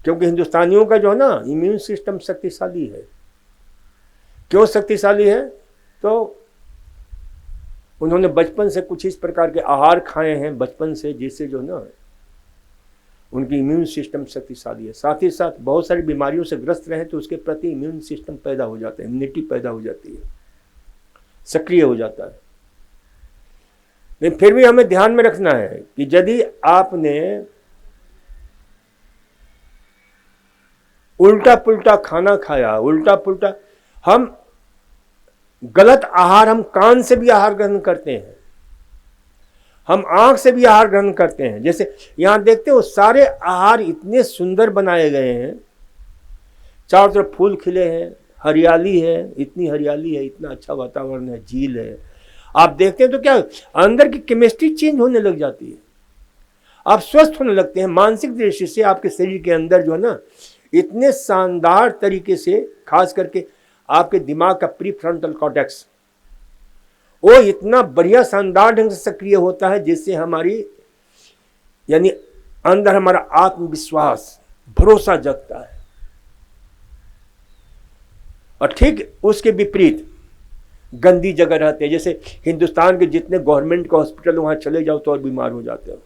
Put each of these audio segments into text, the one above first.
क्योंकि हिंदुस्तानियों का जो है ना इम्यून सिस्टम शक्तिशाली है। क्यों शक्तिशाली है? तो उन्होंने बचपन से कुछ इस प्रकार के आहार खाए हैं बचपन से, जिससे जो ना उनकी इम्यून सिस्टम शक्तिशाली है। साथ ही साथ बहुत सारी बीमारियों से ग्रस्त रहे तो उसके प्रति इम्यून सिस्टम पैदा हो जाता है, इम्यूनिटी पैदा हो जाती है, सक्रिय हो जाता है। लेकिन फिर भी हमें ध्यान में रखना है कि यदि आपने उल्टा पुल्टा खाना खाया, उल्टा पुल्टा, हम गलत आहार, हम कान से भी आहार ग्रहण करते हैं, हम आंख से भी आहार ग्रहण करते हैं। जैसे यहां देखते हो सारे आहार इतने सुंदर बनाए गए हैं, चारों तरफ फूल खिले हैं, हरियाली है, इतनी हरियाली है, इतना अच्छा वातावरण है, झील है। आप देखते हैं तो क्या अंदर की केमिस्ट्री चेंज होने लग जाती है, आप स्वस्थ होने लगते हैं। मानसिक दृष्टि से आपके शरीर के अंदर जो है ना इतने शानदार तरीके से, खास करके आपके दिमाग का प्री फ्रंटल कॉर्टेक्स वो इतना बढ़िया शानदार ढंग से सक्रिय होता है, जिससे हमारी यानी अंदर हमारा आत्मविश्वास, भरोसा जगता है। और ठीक उसके विपरीत गंदी जगह रहते हैं, जैसे हिंदुस्तान के जितने गवर्नमेंट के हॉस्पिटल वहां चले जाओ तो और बीमार हो जाते हो।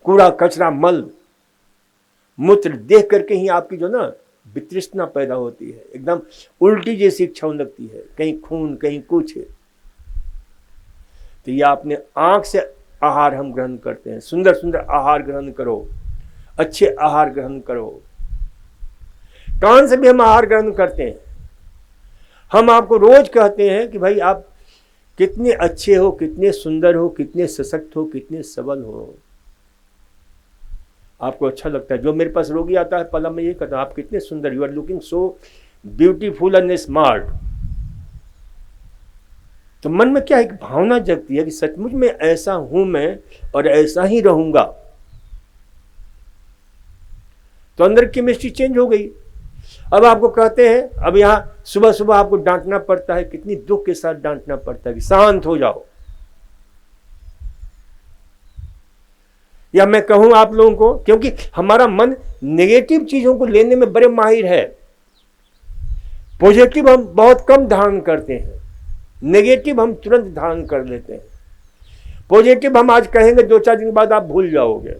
कूड़ा कचरा मल मूत्र देख करके ही आपकी जो ना वितृष्णा पैदा होती है, एकदम उल्टी जैसी इच्छा होने लगती है, कहीं खून कहीं कुछ। तो ये आपने आंख से आहार हम ग्रहण करते हैं, सुंदर सुंदर आहार ग्रहण करो, अच्छे आहार ग्रहण करो। कान से भी हम आहार ग्रहण करते हैं। हम आपको रोज कहते हैं कि भाई आप कितने अच्छे हो, कितने सुंदर हो, कितने सशक्त हो, कितने सबल हो। आपको अच्छा लगता है। जो मेरे पास रोगी आता है पहला मैं ये कहता हूं आप कितने सुंदर, you are looking so beautiful and smart. तो मन में क्या एक भावना जगती है कि सचमुच में ऐसा हूं मैं और ऐसा ही रहूंगा। तो अंदर की केमिस्ट्री चेंज हो गई। अब आपको कहते हैं, अब यहां सुबह सुबह आपको डांटना पड़ता है, कितनी दुख के साथ डांटना पड़ता है कि शांत हो जाओ। या मैं कहूं आप लोगों को, क्योंकि हमारा मन नेगेटिव चीजों को लेने में बड़े माहिर है, पॉजिटिव हम बहुत कम धारण करते हैं, नेगेटिव हम तुरंत धारण कर लेते हैं। पॉजिटिव हम आज कहेंगे, 2-4 दिन बाद आप भूल जाओगे।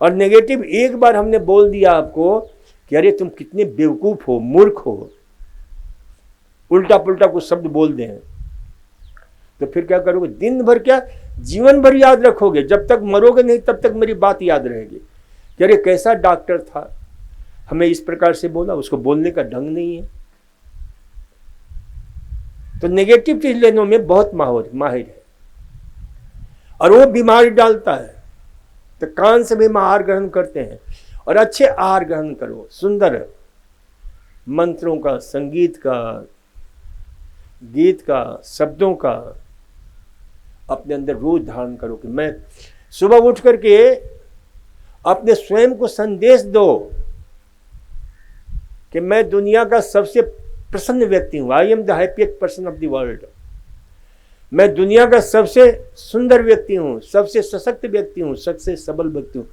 और नेगेटिव एक बार हमने बोल दिया आपको कि अरे तुम कितने बेवकूफ हो, मूर्ख हो, उल्टा पुल्टा कुछ शब्द बोल दें, तो फिर क्या करोगे? दिन भर क्या, जीवन भर याद रखोगे। जब तक मरोगे नहीं तब तक मेरी बात याद रहेगी कि अरे कैसा डॉक्टर था, हमें इस प्रकार से बोला। उसको बोलने का ढंग नहीं है। तो नेगेटिव चीज लेने में बहुत माहिर है और वो बीमारी डालता है। तो कान से भी हम आहार ग्रहण करते हैं और अच्छे आहार ग्रहण करो, सुंदर मंत्रों का, संगीत का, गीत का, शब्दों का अपने अंदर रोज धारण करो कि मैं सुबह उठ करके अपने स्वयं को संदेश दो कि मैं दुनिया का सबसे प्रसन्न व्यक्ति हूं। I am the happiest person of the world. मैं दुनिया का सबसे सुंदर व्यक्ति हूं, सबसे सशक्त व्यक्ति हूं, सबसे सबल व्यक्ति हूं।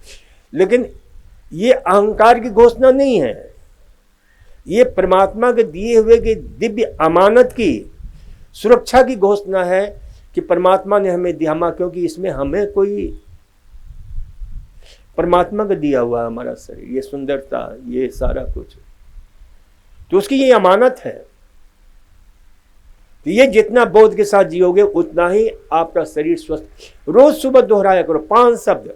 लेकिन ये अहंकार की घोषणा नहीं है, ये परमात्मा के दिए हुए की दिव्य अमानत की सुरक्षा की घोषणा है कि परमात्मा ने हमें दिया, क्योंकि इसमें हमें कोई, परमात्मा का दिया हुआ है हमारा शरीर, ये सुंदरता, ये सारा कुछ, तो उसकी ये अमानत है। तो ये जितना बोध के साथ जियोगे उतना ही आपका शरीर स्वस्थ। रोज सुबह दोहराया करो 5 शब्द,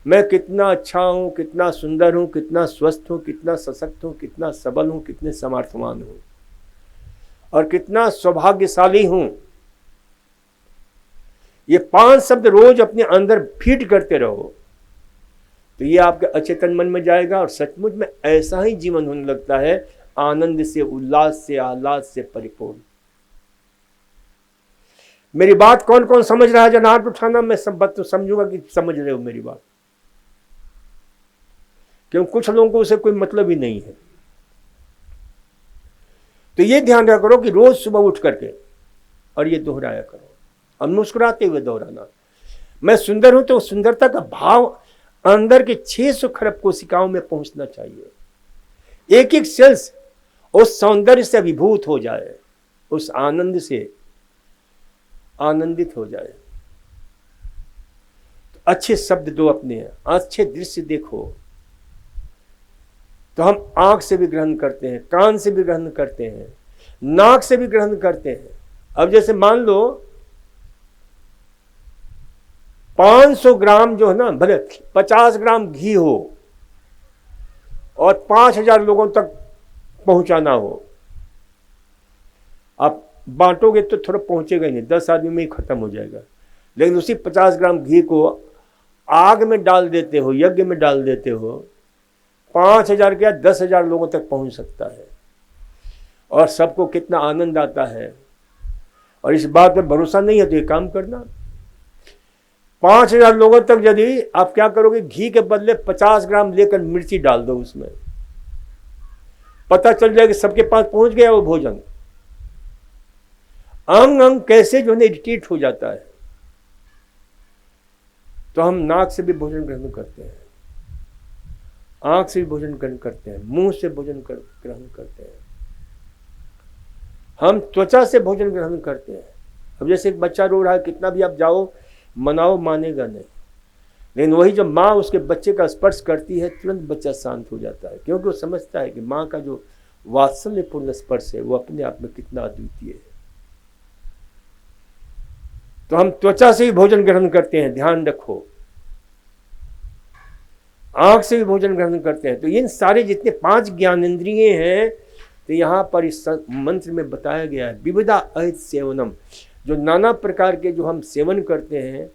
मैं कितना अच्छा हूं, कितना सुंदर हूं, कितना स्वस्थ हूं, कितना सशक्त हूं, कितना सबल हूं, कितने सामर्थ्यवान हूं और कितना सौभाग्यशाली हूं। ये 5 शब्द रोज अपने अंदर फीड करते रहो तो ये आपके अचेतन मन में जाएगा और सचमुच में ऐसा ही जीवन होने लगता है, आनंद से, उल्लास से, आह्लाद से परिपूर्ण। मेरी बात कौन कौन समझ रहा है? जरा हाथ उठाना, मैं सब बात तो समझूंगा कि समझ रहे हो मेरी बात, क्योंकि कुछ लोगों को उसे कोई मतलब ही नहीं है। तो ये ध्यान रखा करो कि रोज सुबह उठ करके और ये दोहराया करो और मुस्कुराते हुए दोहराना। मैं सुंदर हूं तो सुंदरता का भाव अंदर के 600 खरब कोशिकाओं में पहुंचना चाहिए। एक एक सेल्स उस सौंदर्य से अभिभूत हो जाए, उस आनंद से आनंदित हो जाए। तो अच्छे शब्द दो, अपने अच्छे दृश्य देखो। तो हम आंख से भी ग्रहण करते हैं, कान से भी ग्रहण करते हैं, नाक से भी ग्रहण करते हैं। अब जैसे मान लो 500 ग्राम जो है ना, भले 50 ग्राम घी हो और 5000 लोगों तक पहुंचाना हो, आप बांटोगे तो थोड़ा पहुंचेगा ही नहीं, 10 आदमी में ही खत्म हो जाएगा। लेकिन उसी 50 ग्राम घी को आग में डाल देते हो, यज्ञ में डाल देते हो, 5000 क्या 10,000 लोगों तक पहुंच सकता है। और सबको कितना आनंद आता है। और इस बात पर भरोसा नहीं है तो ये काम करना, 5000 लोगों तक यदि आप क्या करोगे, घी के बदले 50 ग्राम लेकर मिर्ची डाल दो उसमें, पता चल जाएगा सबके पास पहुंच गया वो भोजन। अंग अंग कैसे जो है इरिटेट हो जाता है। तो हम नाक से भी भोजन ग्रहण करते हैं, आंख से भी भोजन ग्रहण करते हैं, मुंह से भोजन ग्रहण करते हैं, हम त्वचा से भोजन ग्रहण करते हैं। अब जैसे एक बच्चा रो रहा है, कितना भी आप जाओ मनाओ, मानेगा नहीं। लेकिन वही जब माँ उसके बच्चे का स्पर्श करती है, तुरंत बच्चा शांत हो जाता है, क्योंकि वो समझता है कि माँ का जो वात्सल्यपूर्ण स्पर्श है वो अपने आप में कितना अद्वितीय है। तो हम त्वचा से भी भोजन ग्रहण करते हैं, ध्यान रखो। आंख से भी भोजन ग्रहण करते हैं। तो इन सारे जितने 5 ज्ञानेंद्रिय हैं, तो यहाँ पर इस मंत्र में बताया गया है विविधा अहित सेवनम, जो नाना प्रकार के जो हम सेवन करते हैं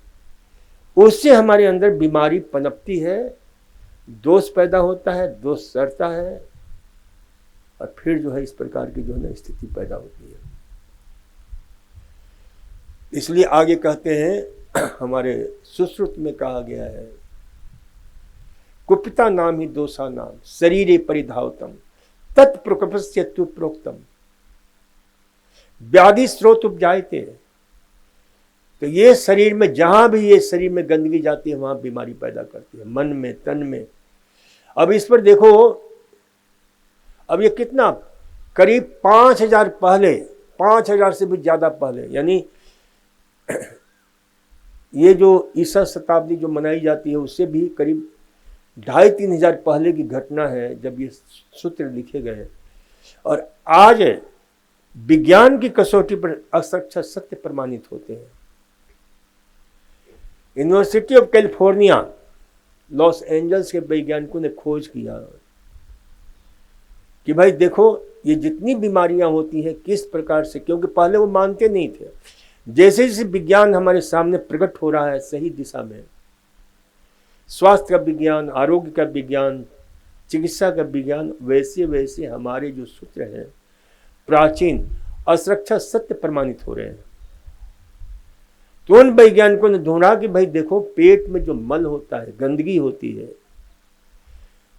उससे हमारे अंदर बीमारी पनपती है, दोष पैदा होता है, दोष सरता है, और फिर जो है इस प्रकार की जो है ना स्थिति पैदा होती है। इसलिए आगे कहते हैं, हमारे सुश्रुत में कहा गया है, कुपिता नाम ही दोषा नाम शरीरे परिधावतम तत्प्रकोपस्य तु प्रोक्तम व्याधि स्रोत उपजायते। तो ये शरीर में जहां भी ये शरीर में गंदगी जाती है वहां बीमारी पैदा करती है, मन में, तन में। अब इस पर देखो, अब ये कितना करीब 5000 पहले, 5000 से भी ज्यादा पहले, यानी ये जो ईसा शताब्दी जो मनाई जाती है उससे भी करीब 2500-3000 हजार पहले की घटना है जब ये सूत्र लिखे गए। और आज विज्ञान की कसौटी पर अक्षरशः सत्य प्रमाणित होते हैं। University of California Los Angeles के वैज्ञानिकों ने खोज किया कि भाई देखो ये जितनी बीमारियां होती हैं किस प्रकार से, क्योंकि पहले वो मानते नहीं थे। जैसे जैसे विज्ञान हमारे सामने प्रकट हो रहा है सही दिशा में, स्वास्थ्य का विज्ञान, आरोग्य का विज्ञान, चिकित्सा का विज्ञान, वैसे वैसे हमारे जो सूत्र हैं प्राचीन असुरक्षा सत्य प्रमाणित हो रहे हैं। तो उन वैज्ञानिकों ने ढूंढा कि भाई देखो पेट में जो मल होता है, गंदगी होती है,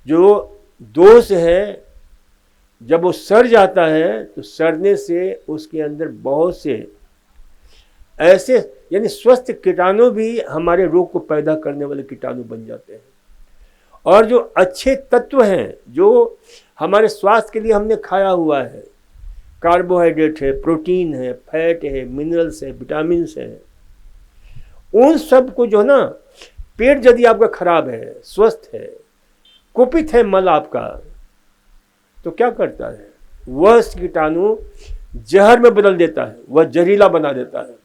जो दोष है, जब वो सड़ जाता है तो सड़ने से उसके अंदर बहुत से ऐसे यानी स्वस्थ कीटाणु भी हमारे रोग को पैदा करने वाले कीटाणु बन जाते हैं। और जो अच्छे तत्व हैं जो हमारे स्वास्थ्य के लिए हमने खाया हुआ है, कार्बोहाइड्रेट है, प्रोटीन है, फैट है, मिनरल्स है, विटामिन है, उन सब को जो है ना, पेट यदि आपका खराब है, स्वस्थ है, कुपित है मल आपका, तो क्या करता है, वह कीटाणु जहर में बदल देता है, वह जहरीला बना देता है।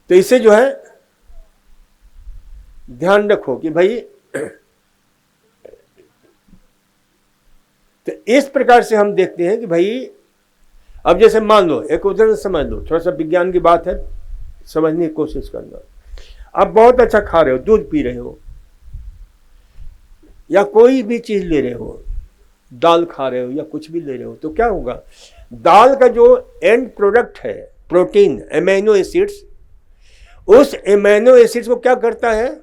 तो इसे जो है ध्यान रखो कि भाई तो इस प्रकार से हम देखते हैं कि भाई अब जैसे मान लो एक उदाहरण समझ लो, थोड़ा सा विज्ञान की बात है, समझने की कोशिश करना। आप बहुत अच्छा खा रहे हो, दूध पी रहे हो या कोई भी चीज ले रहे हो, दाल खा रहे हो या कुछ भी ले रहे हो, तो क्या होगा, दाल का जो एंड प्रोडक्ट है प्रोटीन, एमिनो एसिड्स, उस एमिनो एसिड्स को क्या करता है,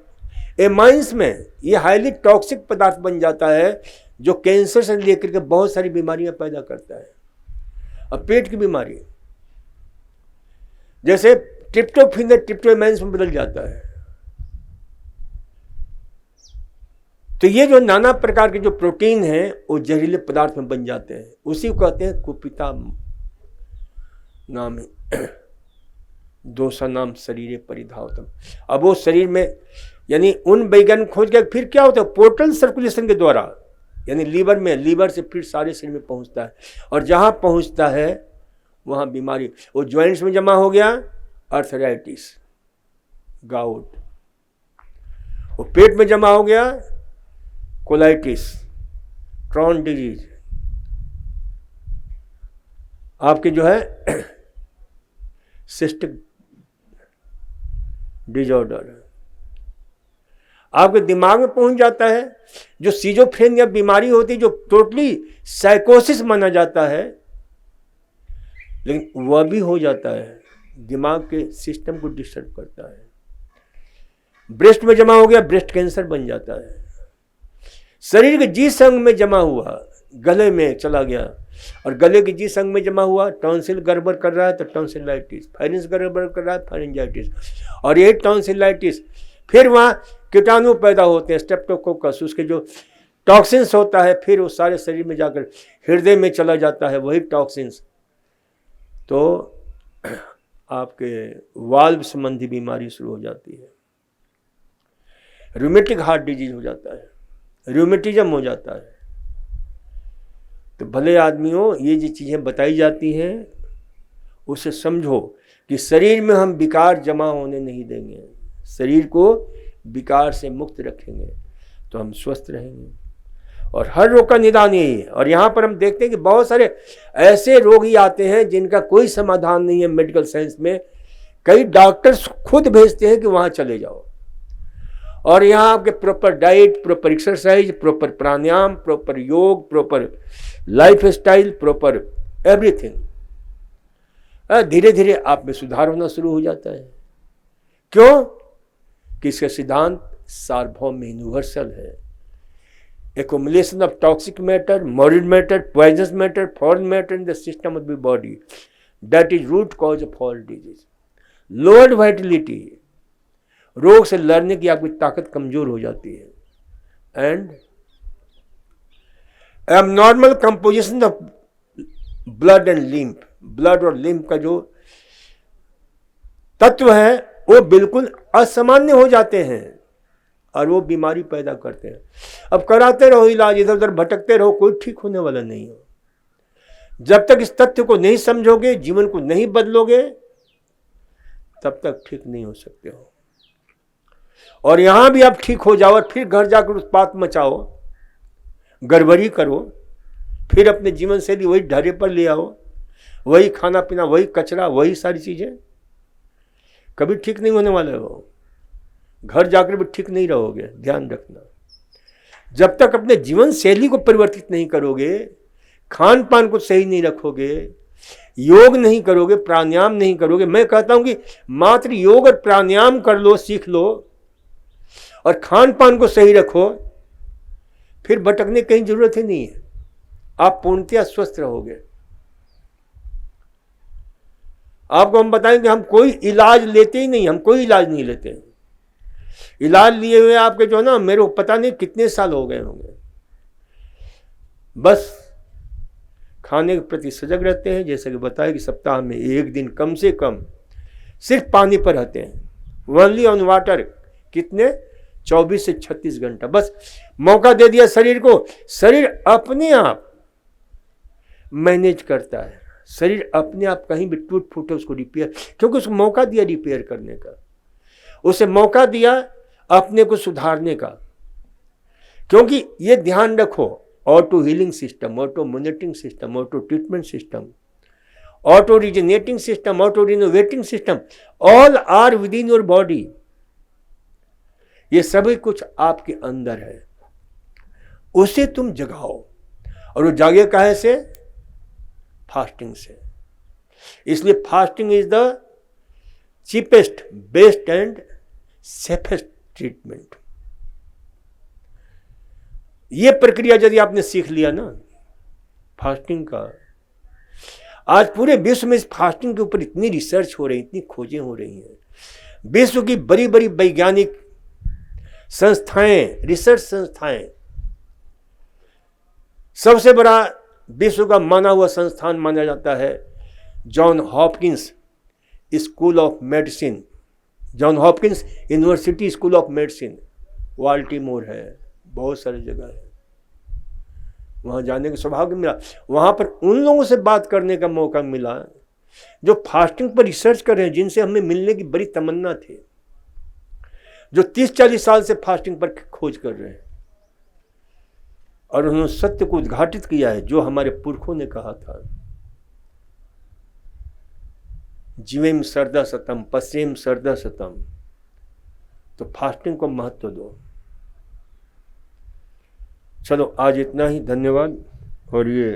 एमाइंस में ये हाईली टॉक्सिक पदार्थ बन जाता है जो कैंसर से लेकर के बहुत सारी बीमारियां पैदा करता है। अब पेट की बीमारी जैसे ट्रिप्टोफैन ट्रिप्टोमाइंस में बदल जाता है, तो ये जो नाना प्रकार के जो प्रोटीन हैं वो जहरीले पदार्थ में बन जाते हैं, उसी को कहते हैं कुपिता नाम दोषा नाम शरीर परिधावतम। अब वो शरीर में यानी उन वैज्ञानिक खोज के फिर क्या होता है, पोर्टल सर्कुलेशन के द्वारा यानी लीवर में, लीवर से फिर सारे शरीर में पहुंचता है, और जहां पहुंचता है वहां बीमारी, वो ज्वाइंट्स में जमा हो गया अर्थराइटिस, गाउट, वो पेट में जमा हो गया कोलाइटिस, क्रॉन डिजीज, आपके जो है सिस्टिक डिजॉर्डर, आपके दिमाग में पहुंच जाता है, जो सीजोफ्रेनिया बीमारी होती है जो टोटली साइकोसिस माना जाता है, लेकिन वह भी हो जाता है, दिमाग के सिस्टम को डिस्टर्ब करता है। ब्रेस्ट में जमा हो गया, ब्रेस्ट कैंसर बन जाता है। शरीर के जिस अंग में जमा हुआ गले में चला गया, और गले के जिस अंग में जमा हुआ, टॉन्सिल गड़बड़ कर रहा है तो टॉन्सिलाइटिस, फाइनेंस गड़बड़ कर रहा है फाइनेंजाइटिस, और ये टॉन्सिलाइटिस फिर वहाँ कीटाणु पैदा होते हैं स्ट्रेप्टोकोकस, उसके जो टॉक्सिन्स होता है फिर वो सारे शरीर में जाकर हृदय में चला जाता है वही टॉक्सिन्स, तो आपके वाल्व संबंधी बीमारी शुरू हो जाती है, रूमेटिक हार्ट डिजीज हो जाता है, रूमेटिज्म हो जाता है। तो भले आदमियों ये जो चीज़ें बताई जाती हैं उसे समझो कि शरीर में हम विकार जमा होने नहीं देंगे, शरीर को विकार से मुक्त रखेंगे तो हम स्वस्थ रहेंगे, और हर रोग का निदान यही है। और यहाँ पर हम देखते हैं कि बहुत सारे ऐसे रोगी आते हैं जिनका कोई समाधान नहीं है मेडिकल साइंस में, कई डॉक्टर्स खुद भेजते हैं कि वहाँ चले जाओ, और यहाँ आपके proper diet, proper exercise, proper pranayama, proper yoga, proper life style, proper everything, धीरे धीरे आप में सुधार होना शुरू हो जाता है। क्यों? कि इसका सिद्धांत सार्वभौम यूनिवर्सल है। Accumulation of toxic matter, morbid matter, poisonous matter, foreign matter in the system of the body, that is root cause of all disease. Lowered vitality, रोग से लड़ने की आपकी ताकत कमजोर हो जाती है, and abnormal composition of blood and lymph, blood और लिम्फ का जो तत्व है वो बिल्कुल असामान्य हो जाते हैं और वो बीमारी पैदा करते हैं। अब कराते रहो इलाज, इधर उधर भटकते रहो, कोई ठीक होने वाला नहीं हो। जब तक इस तथ्य को नहीं समझोगे, जीवन को नहीं बदलोगे, तब तक ठीक नहीं हो सकते हो। और यहां भी आप ठीक हो जाओ और फिर घर जाकर उत्पात मचाओ, गड़बड़ी करो, फिर अपने जीवन शैली वही ढर्रे पर ले आओ, वही खाना पीना, वही कचरा, वही सारी चीजें, कभी ठीक नहीं होने वाले हो। घर जाकर भी ठीक नहीं रहोगे, ध्यान रखना। जब तक अपने जीवन शैली को परिवर्तित नहीं करोगे, खान पान को सही नहीं रखोगे, योग नहीं करोगे, प्राणायाम नहीं करोगे, मैं कहता हूं कि मात्र योग और प्राणायाम कर लो, सीख लो, और खान पान को सही रखो, फिर भटकने की कहीं जरूरत ही नहीं है, आप पूर्णतया स्वस्थ रहोगे। आपको हम बताएंगे, हम कोई इलाज लेते ही नहीं, हम कोई इलाज नहीं लेते हैं। इलाज लिए हुए आपके जो ना, मेरे को पता नहीं कितने साल हो गए होंगे, बस खाने के प्रति सजग रहते हैं। जैसे कि बताया कि सप्ताह में एक दिन कम से कम सिर्फ पानी पर रहते हैं, ओनली ऑन वाटर, कितने 24 से 36 घंटा, बस मौका दे दिया शरीर को, शरीर अपने आप मैनेज करता है, शरीर अपने आप कहीं भी टूट फूटे उसको रिपेयर, क्योंकि उसको मौका दिया रिपेयर करने का, उसे मौका दिया अपने को सुधारने का। क्योंकि ये ध्यान रखो, auto healing system, auto monitoring system, auto treatment system, auto regenerating system, auto renovating system, all are within your body. ये सभी कुछ आपके अंदर है, उसे तुम जगाओ। और वो जागे काहे से? फास्टिंग से। इसलिए fasting is the cheapest, best and safest treatment. ये प्रक्रिया यदि आपने सीख लिया ना फास्टिंग का, आज पूरे विश्व में इस फास्टिंग के ऊपर इतनी रिसर्च हो रही, इतनी खोजें हो रही हैं, विश्व की बड़ी बड़ी वैज्ञानिक संस्थाएं, रिसर्च संस्थाएं, सबसे बड़ा विश्व का माना हुआ संस्थान माना जाता है John Hopkins school of medicine, John Hopkins university school of medicine, Baltimore है, बहुत सारी जगह है। वहाँ जाने का सौभाग्य मिला। वहाँ पर उन लोगों से बात करने का मौका मिला जो फास्टिंग पर रिसर्च कर रहे हैं, जिनसे हमें मिलने की बड़ी तमन्ना थी, जो 30-40 साल से फास्टिंग पर खोज कर रहे हैं, और उन्होंने सत्य को उद्घाटित किया है जो हमारे पुरखों ने कहा था, जीवेम सरदा सतम पश्चिम सरदा सतम। तो फास्टिंग को महत्व दो। चलो आज इतना ही, धन्यवाद। और ये